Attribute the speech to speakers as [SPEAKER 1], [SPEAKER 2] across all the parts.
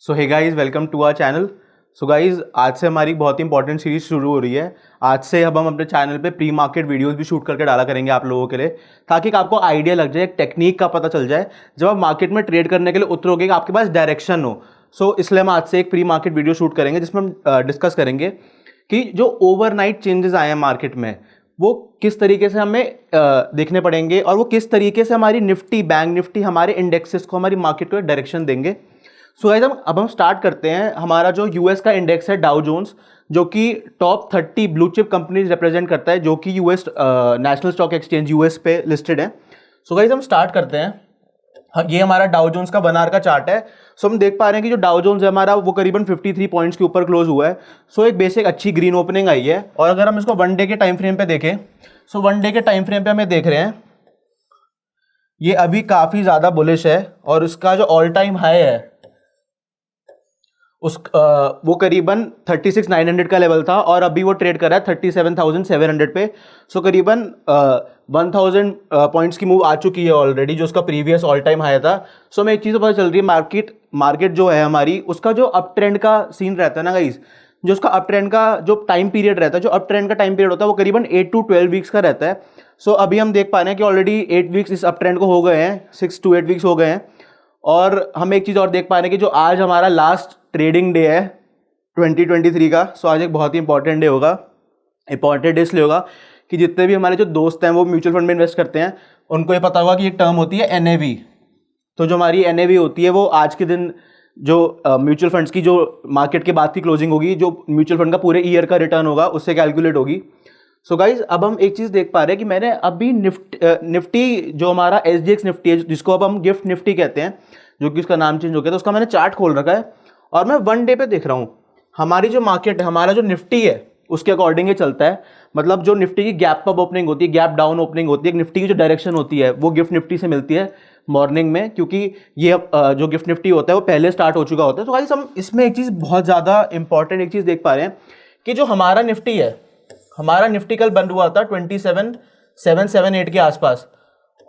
[SPEAKER 1] So hey guys, welcome to our channel. So guys, आज से हमारी बहुत ही इंपॉर्टेंट सीरीज शुरू हो रही है। आज से अब हम अपने चैनल पे प्री मार्केट वीडियोस भी शूट करके डाला करेंगे आप लोगों के लिए, ताकि आपको आइडिया लग जाए, एक टेक्निक का पता चल जाए। जब आप मार्केट में ट्रेड करने के लिए उतरोगे कि आपके पास डायरेक्शन हो। सो इसलिए हम आज से एक प्री मार्केट वीडियो शूट करेंगे जिसमें हम डिस्कस करेंगे कि जो ओवरनाइट चेंजेस आए हैं मार्केट में वो किस तरीके से हमें देखने पड़ेंगे, और वो किस तरीके से हमारी निफ्टी, बैंक निफ्टी, हमारे इंडेक्सेस को, हमारी मार्केट को डायरेक्शन देंगे। सो गाइस, अब हम स्टार्ट करते हैं। हमारा जो यूएस का इंडेक्स है डाउ जोन्स, जो कि top 30 blue chip companies represent करता है, जो कि US national stock exchange US पे लिस्टेड है। सो गाइस, हम स्टार्ट करते हैं। ये हमारा डाउ जोन्स का 1 आवर का चार्ट है। सो हम देख पा रहे हैं कि जो डाउ जोन्स है हमारा, वो करीबन 53 पॉइंट्स के ऊपर क्लोज हुआ है। सो एक बेसिक अच्छी ग्रीन ओपनिंग आई है। और अगर हम इसको 1 डे के टाइम फ्रेम पे देखें, सो 1 डे के टाइम फ्रेम पे हमें देख रहे हैं ये अभी काफ़ी ज़्यादा बुलिश है। और उसका जो ऑल टाइम हाई है वो करीबन 36,900 का लेवल था, और अभी वो ट्रेड कर रहा है 37,700 पे। सो करीबन 1,000 पॉइंट्स की मूव आ चुकी है ऑलरेडी, जो उसका प्रीवियस ऑल टाइम हाई था। सो हमें एक चीज़ पता चल रही है, मार्केट जो है हमारी, उसका जो अप ट्रेंड का सीन रहता है ना गाइस, जो उसका अप ट्रेंड का जो टाइम पीरियड रहता है, जो अप ट्रेंड का टाइम पीरियड होता है, वो करीबन 8 to 12 वीक्स का रहता है। सो अभी हम देख पा रहे हैं कि ऑलरेडी 8 वीक्स इस अप ट्रेंड को हो गए हैं, 6 to 8 वीक्स हो गए हैं। और हम एक चीज़ और देख पा रहे हैं कि जो आज हमारा लास्ट ट्रेडिंग डे है 2023 का। सो आज एक बहुत ही इंपॉर्टेंट डे होगा। इंपॉर्टेंट डे इसलिए होगा कि जितने भी हमारे जो दोस्त हैं वो म्यूचुअल फंड में इन्वेस्ट करते हैं, उनको ये पता होगा कि एक टर्म होती है एनएवी। तो जो हमारी एनएवी होती है, वो आज के दिन जो म्यूचुअल फंड्स की जो मार्केट के बाद की क्लोजिंग होगी, जो म्यूचुअल फंड का पूरे ईयर का रिटर्न होगा, उससे कैलकुलेट होगी। सो गाइज, अब हम एक चीज़ देख पा रहे हैं कि मैंने अभी निफ्टी जो हमारा SGX निफ्टी है, जिसको अब हम गिफ्ट निफ्टी कहते हैं, जो कि उसका नाम चेंज हो गया, तो उसका मैंने चार्ट खोल रखा है। और मैं 1 डे पे देख रहा हूँ हमारी जो मार्केट है, हमारा जो निफ्टी है, उसके अकॉर्डिंग ये चलता है। मतलब जो निफ्टी की गैप अप ओपनिंग होती है, गैप डाउन ओपनिंग होती है, निफ्टी की जो डायरेक्शन होती है वो गिफ्ट निफ्टी से मिलती है मॉर्निंग में, क्योंकि ये जो गिफ्ट निफ्टी होता है वो पहले स्टार्ट हो चुका होता है। तो गाइस, हम इसमें एक चीज़ बहुत ज़्यादा इंपॉर्टेंट एक चीज़ देख पा रहे हैं कि जो हमारा निफ्टी है, हमारा निफ्टी कल बंद हुआ था 27,778 के आसपास,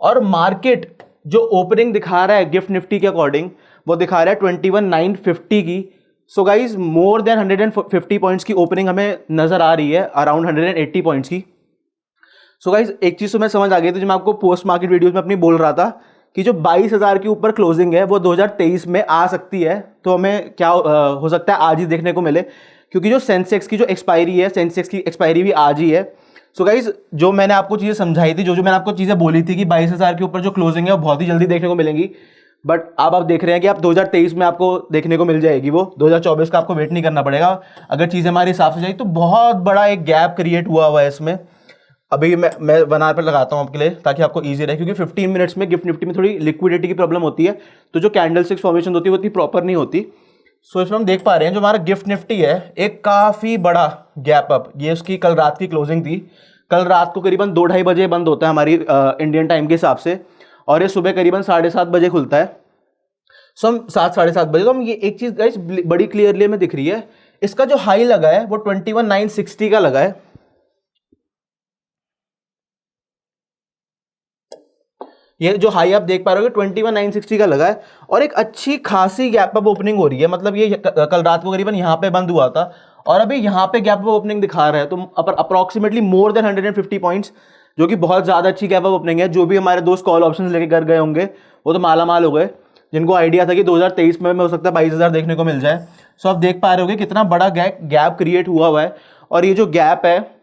[SPEAKER 1] और मार्केट जो ओपनिंग दिखा रहा है गिफ्ट निफ्टी के अकॉर्डिंग, वो दिखा रहा है 21,950 की। So guys, more than 150 points की ओपनिंग हमें नजर आ रही है, अराउंड 180 पॉइंट्स की। सो गाइज, एक चीज़ तो मैं समझ आ गई थी, जो मैं आपको पोस्ट मार्केट वीडियोज में अपनी बोल रहा था कि जो 22,000 के ऊपर क्लोजिंग है वो 2023 में आ सकती है। तो हमें क्या हो सकता है आज ही देखने को मिले, क्योंकि जो सेंसेक्स की जो एक्सपायरी है, सेंसेक्स की एक्सपायरी भी आज ही है। सो गाइज, जो मैंने आपको चीज़ें समझाई थी, जो मैंने आपको चीज़ें बोली थी कि 22,000 के ऊपर जो क्लोजिंग है वो बहुत ही जल्दी देखने को मिलेंगी, बट अब आप देख रहे हैं कि आप 2023 में आपको देखने को मिल जाएगी। वो 2024 का आपको वेट नहीं करना पड़ेगा अगर चीज़ें हमारे हिसाब से जाएगी। तो बहुत बड़ा एक गैप क्रिएट हुआ है इसमें। अभी मैं 1 आवर पर लगाता हूँ आपके लिए, ताकि आपको ईजी रहे, क्योंकि 15 मिनट्स में गिफ्ट निफ्टी में थोड़ी लिक्विडिटी की प्रॉब्लम होती है, तो जो कैंडल स्टिक्स फॉर्मेशन होती है वो इतनी प्रॉपर नहीं होती। सो इसमें हम देख पा रहे हैं जो हमारा गिफ्ट निफ्टी है, एक काफ़ी बड़ा गैप अप, ये उसकी कल रात की क्लोजिंग थी। कल रात को करीबन 2-2:30 बजे बंद होता है हमारी इंडियन टाइम के हिसाब से, और ये सुबह करीबन 7:30 बजे खुलता है। सो हम 7-7:30 बजे, तो हम ये एक चीज़ गाइस बड़ी क्लियरली हमें दिख रही है, इसका जो हाई लगा है वो 21,960 का लगा है। ये जो हाई आप देख पा रहे हो 21,960 का लगा है, और एक अच्छी खासी गैप अप ओपनिंग हो रही है। मतलब ये कल रात को करीबन यहाँ पे बंद हुआ था, और अभी यहाँ पे गैप अप ओपनिंग दिखा रहा है, तो अप्रोक्सीमेटली मोर देन 150 पॉइंट्स, जो कि बहुत ज़्यादा अच्छी गैप अप ओपनिंग है। जो भी हमारे दोस्त कॉल ऑप्शन लेके कर गए होंगे वो तो माला माल हो गए, जिनको आइडिया था कि 2023 में हो सकता है 22,000 देखने को मिल जाए। सो आप देख पा रहे होगे कितना बड़ा गैप क्रिएट हुआ है। और ये जो गैप है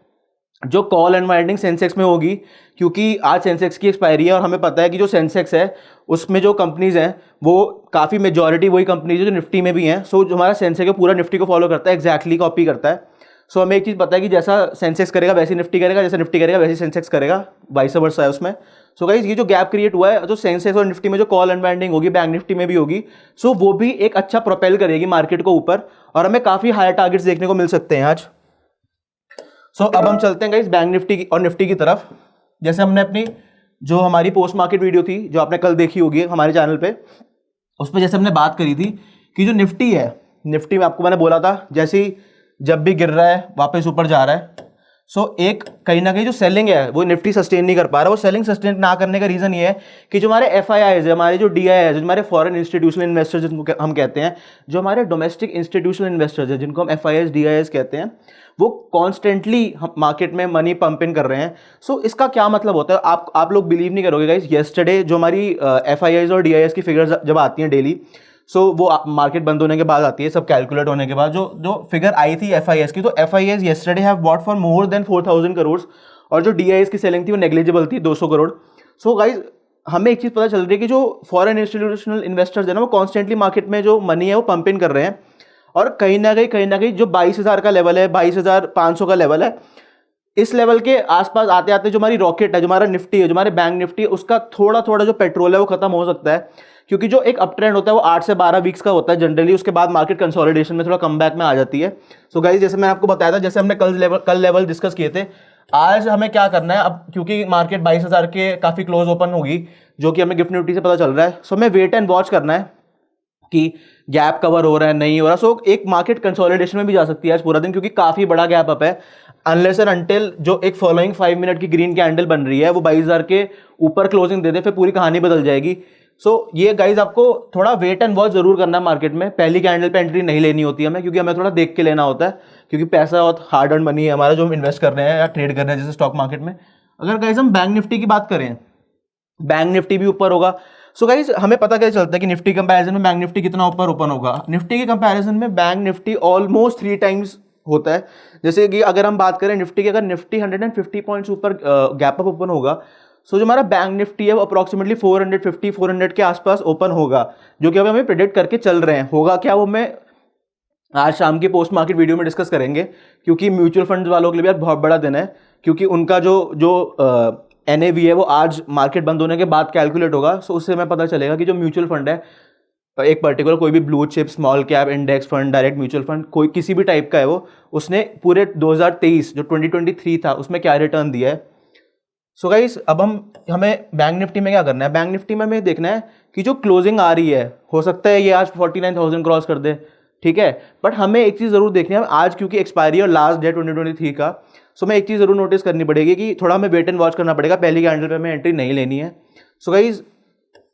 [SPEAKER 1] जो कॉल एंड वाइंडिंग सेंसेक्स में होगी, क्योंकि आज सेंसेक्स की एक्सपायरी है, और हमें पता है कि जो सेंसेक्स है उसमें जो कंपनीज हैं वो काफ़ी मेजॉरिटी वही कंपनीज है जो निफ्टी में भी हैं। सो जो हमारा सेंसेक्स है पूरा निफ्टी को फॉलो करता है, एक्जैक्टली कॉपी करता है। सो हमें एक चीज़ पता है कि जैसा सेंसेक्स करेगा वैसे निफ्टी करेगा, जैसा निफ्टी करेगा वैसे सेंसेक्स करेगा, वाइस वर्सा है उसमें। सो गाइस, ये जो गैप क्रिएट हुआ है, जो सेंसेक्स और निफ्टी में जो कॉल एंड वाइंडिंग होगी, बैंक निफ्टी में भी होगी, सो वो भी एक अच्छा प्रोपेल करेगी मार्केट को ऊपर, और हमें काफ़ी हायर टारगेट्स देखने को मिल सकते हैं आज। सो अब हम चलते हैं गाइस बैंक निफ्टी और निफ्टी की तरफ। जैसे हमने अपनी जो हमारी पोस्ट मार्केट वीडियो थी, जो आपने कल देखी होगी हमारे चैनल पे, उस पर जैसे हमने बात करी थी कि जो निफ्टी है, निफ्टी में आपको मैंने बोला था जैसे ही जब भी गिर रहा है वापस ऊपर जा रहा है। सो एक कहीं ना कहीं जो सेलिंग है वो निफ्टी सस्टेन नहीं कर पा रहा। वो सेलिंग सस्टेन ना करने का रीजन ये है कि जो हमारे FIIs है, हमारे जो DIIs है, जो हमारे फॉरेन इंस्टीट्यूशनल इन्वेस्टर्स जिनको हम कहते हैं, जो हमारे डोमेस्टिक इंस्टीट्यूशनल इन्वेस्टर्स है जिनको हम FIIs DIIs कहते हैं, वो कॉन्स्टेंटली मार्केट में मनी पंप इन कर रहे हैं। सो इसका क्या मतलब होता है, आप लोग बिलीव नहीं करोगे गाइस, येस्टरडे जो हमारी FIIs और DIIs की फिगर्स जब आती हैं डेली, सो वो मार्केट बंद होने के बाद आती है, सब कैलकुलेट होने के बाद जो फिगर आई थी FIIs की, तो FIIs yesterday have bought for more than 4000 crore और जो DIIs की सेलिंग थी वो नेग्लिजिबल थी, 200 करोड़। सो गाइज हमें एक चीज़ पता चल रही है कि जो फॉरेन इंस्टीट्यूशनल इन्वेस्टर्स है ना, वो कॉन्स्टेंटली मार्केट में जो मनी है वो पंप इन कर रहे हैं। और कहीं ना कहीं जो 22,000 का लेवल है, 22,500 का लेवल है, इस लेवल के आसपास आते आते जो हमारी रॉकेट है, जो हमारा निफ्टी है, जो हमारे बैंक निफ्टी है, उसका थोड़ा थोड़ा जो पेट्रोल है वो खत्म हो सकता है। क्योंकि जो एक अप ट्रेंड होता है वो 8 से 12 वीक्स का होता है जनरली, उसके बाद मार्केट कंसोलिडेशन में थोड़ा कमबैक में आ जाती है। सो गाइस जैसे मैंने आपको बताया था, जैसे हमने कल लेवल डिस्कस किए थे, आज हमें क्या करना है अब, क्योंकि मार्केट 22,000 के काफ़ी क्लोज ओपन होगी, जो कि हमें गिफ्ट निफ्टी से पता चल रहा है। सो हमें वेट एंड वॉच करना है कि गैप कवर हो रहा है नहीं हो रहा। सो एक मार्केट कंसोलिडेशन में भी जा सकती है आज पूरा दिन, क्योंकि काफ़ी बड़ा गैप अप है। अनलेस एंड अनटिल जो एक फॉलोइंग 5 मिनट की ग्रीन कैंडल बन रही है वो 22,000 के ऊपर क्लोजिंग दे दे, फिर पूरी कहानी बदल जाएगी। सो ये गाइज आपको थोड़ा वेट एंड वॉच जरूर करना है मार्केट में। पहली कैंडल पे एंट्री नहीं लेनी होती है हमें, क्योंकि हमें थोड़ा देख के लेना होता है, क्योंकि पैसा और हार्ड अर्न मनी है हमारा जो हम इन्वेस्ट कर रहे हैं या ट्रेड कर रहे हैं जैसे स्टॉक मार्केट में। अगर गाइज हम बैंक निफ्टी की बात करें, बैंक निफ्टी भी ऊपर होगा। सो गाइज हमें पता क्या चलता है कि निफ्टी कंपैरिजन में बैंक निफ्टी कितना ऊपर ओपन होगा। निफ्टी के कंपैरिजन में बैंक निफ्टी ऑलमोस्ट 3 टाइम्स होता है। जैसे कि अगर हम बात करें निफ्टी की, अगर निफ्टी 150 पॉइंट्स ऊपर गैप अप ओपन होगा, सो जो हमारा बैंक निफ्टी है वो अप्रॉक्सीमेटली 450-400 के आसपास ओपन होगा, जो कि हमें प्रेडिक्ट करके चल रहे हैं। होगा क्या वो मैं आज शाम की पोस्ट मार्केट वीडियो में डिस्कस करेंगे, क्योंकि म्यूचुअल फंड वालों के लिए भी बहुत बड़ा दिन है, क्योंकि उनका जो NAV है वो आज मार्केट बंद होने के बाद कैलकुलेट होगा। सो उससे हमें पता चलेगा कि जो म्यूचुअल फंड है एक पर्टिकुलर, कोई भी blue chip, small cap, index fund, direct mutual fund, कोई किसी भी टाइप का है वो, उसने पूरे 2023 जो 2023 था उसमें क्या रिटर्न दिया है। सो गाइस अब हमें बैंक निफ्टी में क्या करना है, बैंक निफ्टी में हमें देखना है कि जो क्लोजिंग आ रही है, हो सकता है ये आज 49,000 क्रॉस कर दे, ठीक है, बट हमें एक चीज़ ज़रूर देखनी है आज, क्योंकि एक्सपायरी और लास्ट डे 2023 का। सो हमें एक चीज़ ज़रूर नोटिस करनी पड़ेगी कि थोड़ा हमें वेट एंड वॉच करना पड़ेगा, पहली कैंडल पे हमें एंट्री नहीं लेनी है। सो गाइस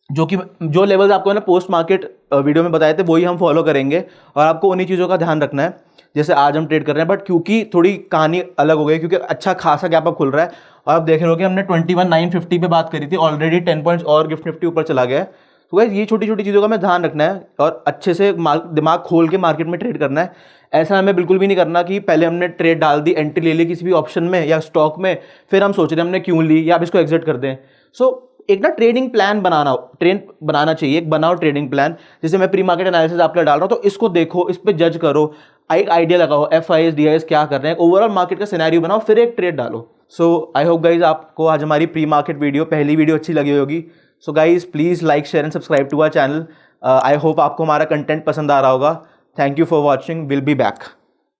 [SPEAKER 1] जो लेवल्स आपको ना पोस्ट मार्केट वीडियो में बताए थे वही हम फॉलो करेंगे, और आपको उन्हीं चीज़ों का ध्यान रखना है जैसे आज हम ट्रेड कर रहे हैं। बट क्योंकि थोड़ी कहानी अलग हो गई, क्योंकि अच्छा खासा गैप अप खुल रहा है, और आप देख रहे हो कि हमने 21,950 पे बात करी थी, ऑलरेडी 10 पॉइंट्स और गिफ्ट निफ्टी ऊपर चला गया है। तो गाइस ये छोटी छोटी चीज़ों का हमें ध्यान रखना है और अच्छे से दिमाग खोल के मार्केट में ट्रेड करना है। ऐसा हमें बिल्कुल भी नहीं करना कि पहले हमने ट्रेड डाल दी, एंट्री ले ली किसी भी ऑप्शन में या स्टॉक में, फिर हम सोच रहे हैं हमने क्यों ली या आप इसको एग्जिट कर दें। सो एक ना ट्रेडिंग प्लान बनाना चाहिए, एक बनाओ ट्रेडिंग प्लान। जैसे मैं प्री मार्केट एनालिसिस आपके डाल रहा हूँ, तो इसको देखो, इस पर जज करो, एक आइडिया लगाओ FIIs DIIs क्या कर रहे हैं, ओवरऑल मार्केट का सिनेरियो बनाओ, फिर एक ट्रेड डालो। सो आई होप गाइज आपको आज हमारी प्री मार्केट वीडियो, पहली वीडियो अच्छी लगी होगी। So guys please like, share and subscribe to our channel. I hope आपको हमारा कंटेंट पसंद आ रहा होगा। Thank you for watching, will be back.